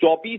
24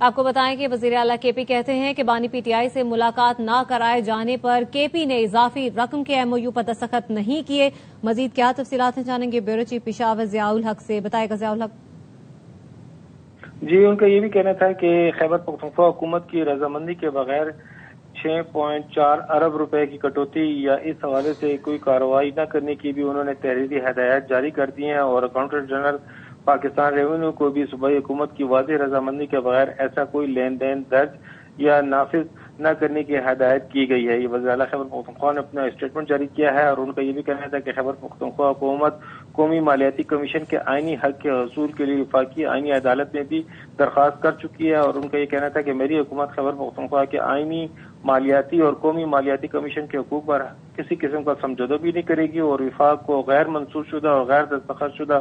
آپ کو بتائیں کہ وزیر اعلیٰ کے پی کہتے ہیں کہ بانی پی ٹی آئی سے ملاقات نہ کرائے جانے پر کے پی نے اضافی رقم کے ایم او یو پر دستخط نہیں کیے. مزید کیا تفصیلات ہیں جانیں گے بیورو چیف پشاور ضیاء الحق سے. بتائے گا ضیاء الحق. جی، ان کا یہ بھی کہنا تھا کہ خیبر پختونخوا حکومت کی رضامندی کے بغیر 6.4 ارب روپے کی کٹوتی یا اس حوالے سے کوئی کارروائی نہ کرنے کی بھی انہوں نے تحریری ہدایات جاری کر دی ہیں، اور اکاؤنٹنٹ جنرل پاکستان ریونیو کو بھی صوبائی حکومت کی واضح رضامندی کے بغیر ایسا کوئی لین دین درج یا نافذ نہ کرنے کی ہدایت کی گئی ہے. یہ وزیر اعلیٰ خیبر پختونخوا نے اپنا اسٹیٹمنٹ جاری کیا ہے، اور ان کا یہ بھی کہنا تھا کہ خیبر پختونخوا حکومت قومی مالیاتی کمیشن کے آئینی حق کے حصول کے لیے وفاقی آئینی عدالت میں بھی درخواست کر چکی ہے، اور ان کا یہ کہنا تھا کہ میری حکومت خیبر پختونخوا کے آئینی مالیاتی اور قومی مالیاتی کمیشن کے حقوق پر کسی قسم کا سمجھوتہ بھی نہیں کرے گی، اور وفاق کو غیر منسوخ شدہ اور غیر دستخط شدہ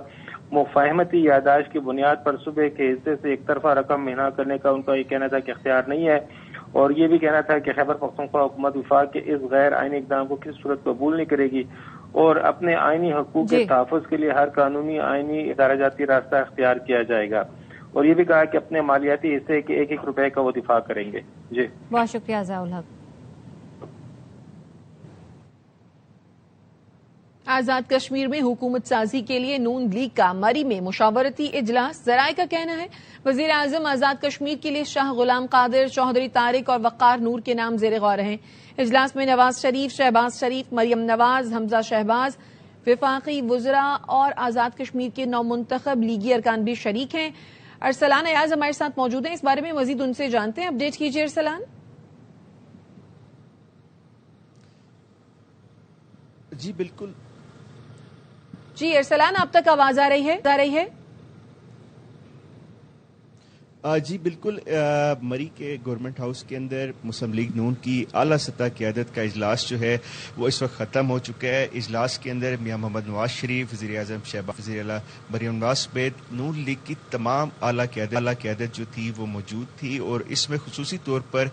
مفاہمتی یادداشت کی بنیاد پر صوبے کے حصے سے ایک طرفہ رقم منع کرنے کا ان کا یہ کہنا تھا کہ اختیار نہیں ہے. اور یہ بھی کہنا تھا کہ خیبر پختونخوا حکومت وفاق کے اس غیر آئینی اقدام کو کسی صورت قبول نہیں کرے گی، اور اپنے آئینی حقوق کے تحفظ کے لیے ہر قانونی آئینی ادارہ جاتی راستہ اختیار کیا جائے گا. اور یہ بھی کہا کہ اپنے مالیاتی حصے کے 1-1 روپے کا وہ دفاع کریں گے. جی بہت شکریہ ضیاء الحق. آزاد کشمیر میں حکومت سازی کے لیے نون لیگ کا مری میں مشاورتی اجلاس. ذرائع کا کہنا ہے وزیر اعظم آزاد کشمیر کے لیے شاہ غلام قادر، چوہدری طارق اور وقار نور کے نام زیر غور ہیں. اجلاس میں نواز شریف، شہباز شریف، مریم نواز، حمزہ شہباز، وفاقی وزراء اور آزاد کشمیر کے نومنتخب لیگی ارکان بھی شریک ہیں. ارسلان ایاز ہمارے ساتھ موجود ہیں، اس بارے میں مزید ان سے جانتے ہیں. اپڈیٹ کیجیے ارسلان. جی بالکل. جی ارسلان، آپ تک آواز آ رہی ہے؟ جی بالکل. مری کے گورنمنٹ ہاؤس کے اندر مسلم لیگ نون کی اعلیٰ سطح قیادت کا اجلاس جو ہے وہ اس وقت ختم ہو چکا ہے. اجلاس کے اندر میاں محمد نواز شریف، وزیر اعظم شہباز، وزیر اعلیٰ مریم نواز سمیت نون لیگ کی تمام اعلیٰ قیادت جو تھی وہ موجود تھی، اور اس میں خصوصی طور پر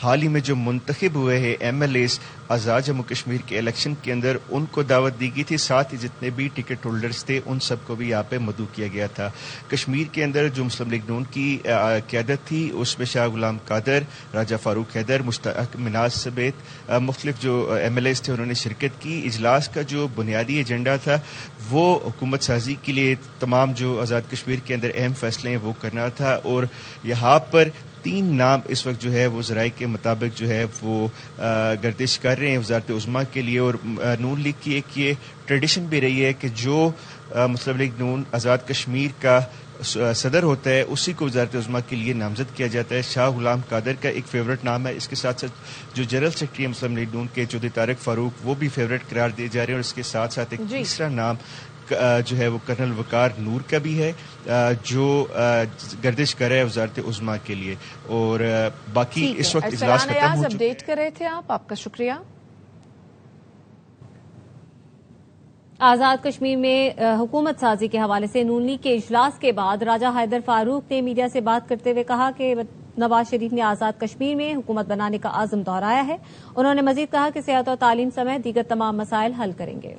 حال ہی میں جو منتخب ہوئے ہیں ایم ایل ایز آزاد جموں کشمیر کے الیکشن کے اندر ان کو دعوت دی گئی تھی. ساتھ ہی جتنے بھی ٹکٹ ہولڈرز تھے ان سب کو بھی یہاں پہ مدعو کیا گیا تھا. کشمیر کے اندر جو مسلم لیگ نون کی قیادت تھی اس میں شاہ غلام قادر، راجہ فاروق حیدر، مشتاق مناز سمیت مختلف جو ایم ایل ایز تھے انہوں نے شرکت کی. اجلاس کا جو بنیادی ایجنڈا تھا وہ حکومت سازی کے لیے تمام جو آزاد کشمیر کے اندر اہم فیصلے ہیں وہ کرنا تھا، اور یہاں پر 3 نام اس وقت جو ہے وہ ذرائع کے مطابق جو ہے وہ گردش کر رہے ہیں وزارت عظمیٰ کے لیے. اور نون لیگ کی ایک یہ ٹریڈیشن بھی رہی ہے کہ جو مسلم لیگ نون آزاد کشمیر کا صدر ہوتا ہے اسی کو وزارت عظمیٰ کے لیے نامزد کیا جاتا ہے. شاہ غلام قادر کا ایک فیورٹ نام ہے. اس کے ساتھ ساتھ جو جنرل سیکرٹری مسلم لیگ نون کے چودھری طارق فاروق وہ بھی فیورٹ قرار دیے جا رہے ہیں، اور اس کے ساتھ ساتھ ایک تیسرا نام جو ہے وہ کرنل وقار نور کا بھی ہے جو گردش کر رہا ہے وزارت عظمیٰ کے لیے. اور باقی اس وقت اجلاس ختم ہو چکا. اپڈیٹ کر رہے تھے آپ کا شکریہ. آزاد کشمیر میں حکومت سازی کے حوالے سے نون لیگ کے اجلاس کے بعد راجہ حیدر فاروق نے میڈیا سے بات کرتے ہوئے کہا کہ نواز شریف نے آزاد کشمیر میں حکومت بنانے کا عزم دہرایا ہے. انہوں نے مزید کہا کہ صحت اور تعلیم سمیت دیگر تمام مسائل حل کریں گے.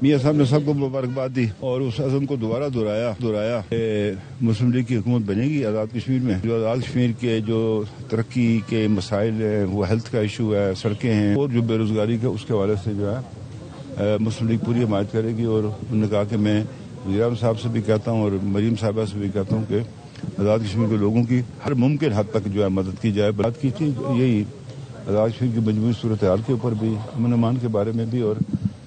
میاں صاحب نے سب کو مبارکباد دی اور اس عزم کو دوبارہ دہرایا کہ مسلم لیگ کی حکومت بنے گی آزاد کشمیر میں. جو آزاد کشمیر کے جو ترقی کے مسائل ہیں وہ ہیلتھ کا ایشو ہے، سڑکیں ہیں، اور جو بے روزگاری کا اس کے حوالے سے جو ہے مسلم لیگ پوری حمایت کرے گی. اور انہوں نے کہا کہ میں وزیر اعظم صاحب سے بھی کہتا ہوں اور مریم صاحبہ سے بھی کہتا ہوں کہ آزاد کشمیر کے لوگوں کی ہر ممکن حد تک جو ہے مدد کی جائے. بات کی تھی یہی آزاد کشمیر کی مجموعی صورتحال کے اوپر بھی، امن امان کے بارے میں بھی، اور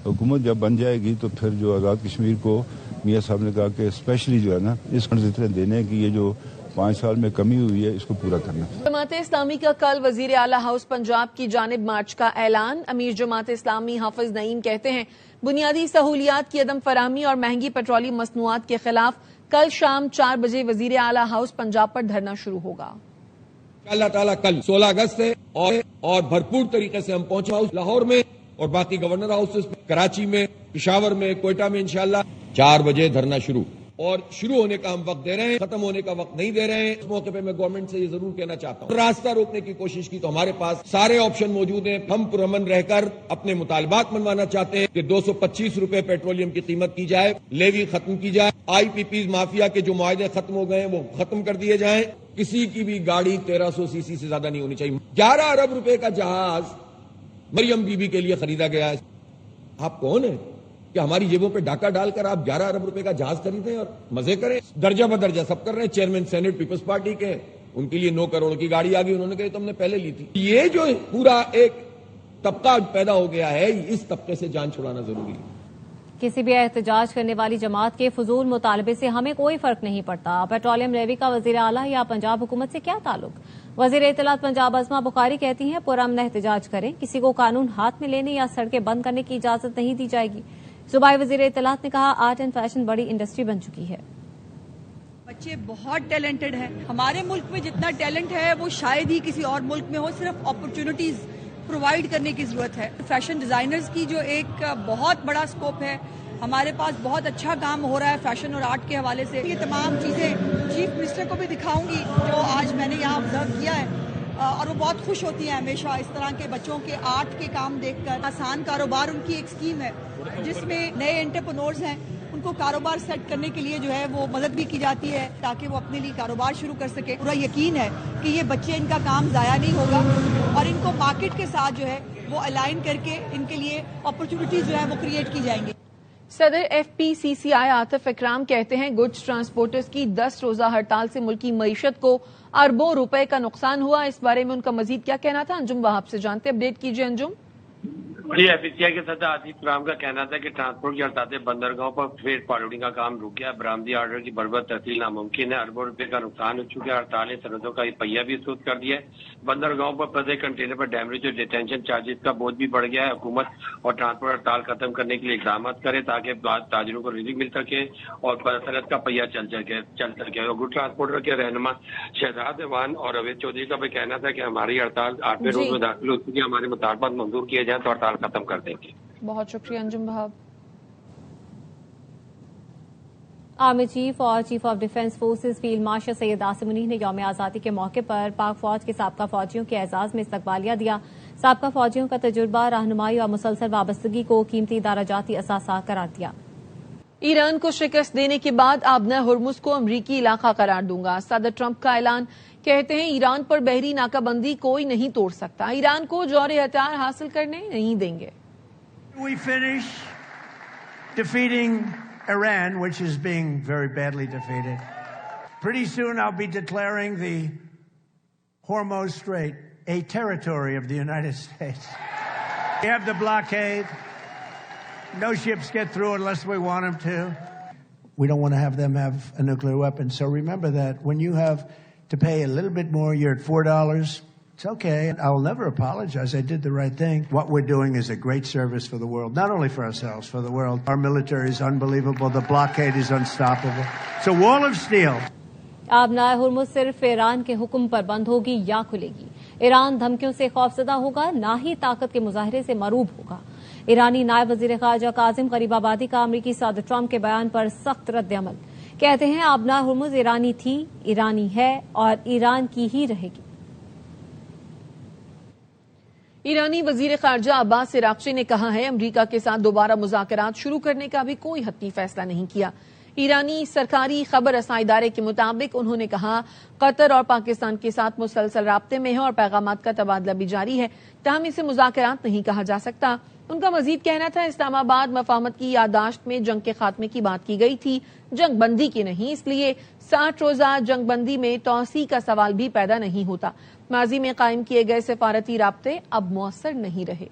حکومت جب بن جائے گی تو پھر جو آزاد کشمیر کو میاں صاحب نے کہا کہ اسپیشلی جو ہے نا اس اتنے دینے کی یہ جو 5 سال میں کمی ہوئی ہے اس کو پورا کرنا. جماعت اسلامی کا کل وزیر اعلیٰ ہاؤس پنجاب کی جانب مارچ کا اعلان. امیر جماعت اسلامی حافظ نعیم کہتے ہیں بنیادی سہولیات کی عدم فراہمی اور مہنگی پیٹرولیم مصنوعات کے خلاف کل شام 4 بجے وزیر اعلیٰ ہاؤس پنجاب پر دھرنا شروع ہوگا. اللہ تعالیٰ کل 16 اگست ہے اور بھرپور طریقے سے ہم پہنچا لاہور میں اور باقی گورنر ہاؤسز کراچی میں، پشاور میں، کوئٹہ میں انشاءاللہ 4 بجے دھرنا شروع. اور شروع ہونے کا ہم وقت دے رہے ہیں، ختم ہونے کا وقت نہیں دے رہے ہیں. اس موقع پہ میں گورنمنٹ سے یہ ضرور کہنا چاہتا ہوں، راستہ روکنے کی کوشش کی تو ہمارے پاس سارے آپشن موجود ہیں. ہم پرامن رہ کر اپنے مطالبات منوانا چاہتے ہیں کہ 225 روپے پیٹرولیم کی قیمت کی جائے، لیوی ختم کی جائے، آئی پی پیز مافیا کے جو معاہدے ختم ہو گئے ہیں وہ ختم کر دیے جائیں. کسی کی بھی گاڑی 1300 سی سی سے زیادہ نہیں ہونی چاہیے. 11 ارب روپے کا جہاز مریم بی بی کے لیے خریدا گیا ہے. آپ کون ہیں کہ ہماری جیبوں پہ ڈاکہ ڈال کر آپ 11 ارب روپے کا جہاز خریدیں اور مزے کریں؟ درجہ بدرجہ سب کر رہے ہیں. چیئرمین سینٹ پیپلز پارٹی کے، ان کے لیے 9 کروڑ کی گاڑی آ گئی، انہوں نے کہا تو ہم نے پہلے لی تھی. یہ جو پورا ایک طبقہ پیدا ہو گیا ہے، اس طبقے سے جان چھڑانا ضروری ہے. کسی بھی احتجاج کرنے والی جماعت کے فضول مطالبے سے ہمیں کوئی فرق نہیں پڑتا. پیٹرولیم لیوی کا وزیر اعلیٰ یا پنجاب حکومت سے کیا تعلق؟ وزیر اطلاعات پنجاب ازما بخاری کہتی ہیں پرامن احتجاج کریں، کسی کو قانون ہاتھ میں لینے یا سڑکیں بند کرنے کی اجازت نہیں دی جائے گی. صوبائی وزیر اطلاعات نے کہا آرٹ اینڈ فیشن بڑی انڈسٹری بن چکی ہے. بچے بہت ٹیلنٹڈ ہیں. ہمارے ملک میں جتنا ٹیلنٹ ہے وہ شاید ہی کسی اور ملک میں ہو. صرف اپرچونٹیز پرووائڈ کرنے کی ضرورت ہے. فیشن ڈیزائنرز کی جو ایک بہت بڑا اسکوپ ہے، ہمارے پاس بہت اچھا کام ہو رہا ہے فیشن اور آرٹ کے حوالے سے. یہ تمام چیزیں چیف منسٹر کو بھی دکھاؤں گی جو آج میں نے یہاں آبزرو کیا ہے، اور وہ بہت خوش ہوتی ہیں ہمیشہ اس طرح کے بچوں کے آرٹ کے کام دیکھ کر. آسان کاروبار ان کی ایک اسکیم ہے جس میں نئے انٹرپرینورز ہیں ان کو کاروبار سیٹ کرنے کے لیے جو ہے وہ مدد بھی کی جاتی ہے تاکہ وہ اپنے لیے کاروبار شروع کر سکے. پورا یقین ہے کہ یہ بچے ان کا کام ضائع نہیں ہوگا اور ان کو مارکیٹ کے ساتھ جو ہے وہ الائن کر کے ان کے لیے اپرچونٹیز جو ہے وہ کریٹ کی جائیں گی. صدر ایف پی سی سی آئی آصف اکرام کہتے ہیں گڈز ٹرانسپورٹرز کی 10 روزہ ہڑتال سے ملکی معیشت کو اربوں روپے کا نقصان ہوا. اس بارے میں ان کا مزید کیا کہنا تھا، انجم وہاب سے جانتے. اپڈیٹ کیجیے انجم. جی، ایف پی سی آئی کے صدر آصف اکرام کا کہنا تھا کہ ٹرانسپورٹ کی ہڑتال بندرگاہوں پر فریٹ فارورڈنگ کا کام رک گیا. برآمدی آرڈر کی برباد ترسیل ناممکن ہے. اربوں روپے کا نقصان ہو چکا ہے. ہڑتال نے سرحدوں کا پہیہ بھی سود کر دیا ہے. بندرگاہوں پر پھنسے کنٹینر پر ڈیمیج اور ڈیٹینشن چارجز کا بوجھ بھی بڑھ گیا ہے. حکومت اور ٹرانسپورٹ ہڑتال ختم کرنے کے لیے اقدامات کرے تاکہ تاجروں کو رزق مل سکے اور صنعت کا پہیہ چل سکے. گڈ ٹرانسپورٹر کے رہنما شہزاد ایوان اور اویس چودھری کا بھی کہنا تھا کہ ہماری ہڑتال 8ویں روز میں داخل ہو چکی ہے. ہمارے مطالبات منظور کیے جائیں تو ہڑتال ختم کر دیں گے. بہت شکریہ انجم وہاب. آرمی چیف اور chief of defence forces field marshal Syed Asim Munir نے یوم آزادی کے موقع پر پاک فوج کے سابقہ فوجیوں کے اعزاز میں استقبالیہ دیا. سابقہ فوجیوں کا تجربہ، رہنمائی اور مسلسل وابستگی کو قیمتی درجاتی اثاثہ قرار دیا. ایران کو شکست دینے کے بعد آبنہ ہرمز کو امریکی علاقہ قرار دوں گا، صدر ٹرمپ کا اعلان. کہتے ہیں ایران پر بحری ناکہ بندی کوئی نہیں توڑ سکتا، ایران کو جوہری ہتھیار حاصل کرنے نہیں دیں گے. We finish defeating Iran, which is being very badly defeated. Pretty soon I'll be declaring the Hormuz Strait a territory of the United States. We have the blockade. No ships get through unless we want them to. We don't want to have them have a nuclear weapon. So remember that when you have to pay a little bit more, you're at $4. It's okay. I will never apologize. I did the right thing. What we're doing is a great service for the world, not only for ourselves, for the world. Our military is unbelievable. The blockade is unstoppable. It's a wall of steel. آبنہ Hormuz صرف Iran کے حکم پر بند ہوگی یا کھلے گی. ایران دھمکیوں سے خوفزدہ ہوگا، نہ ہی طاقت کے مظاہرے سے مروب ہوگا. ایرانی نائب وزیر خارجہ کاظم غریب آبادی کا امریکی صدر ٹرمپ کے بیان پر سخت رد عمل. کہتے ہیں آبنہ ہرمز ایرانی تھی، ایرانی ہے اور ایران کی ہی رہے گی. ایرانی وزیر خارجہ عباس عراقچی نے کہا ہے امریکہ کے ساتھ دوبارہ مذاکرات شروع کرنے کا بھی کوئی حتمی فیصلہ نہیں کیا. ایرانی سرکاری خبر رساں ادارے کے مطابق انہوں نے کہا قطر اور پاکستان کے ساتھ مسلسل رابطے میں ہے اور پیغامات کا تبادلہ بھی جاری ہے، تاہم اسے مذاکرات نہیں کہا جا سکتا. ان کا مزید کہنا تھا اسلام آباد مفاہمت کی یادداشت میں جنگ کے خاتمے کی بات کی گئی تھی، جنگ بندی کی نہیں، اس لیے 60 روزہ جنگ بندی میں توسیع کا سوال بھی پیدا نہیں ہوتا. ماضی میں قائم کیے گئے سفارتی رابطے اب مؤثر نہیں رہے.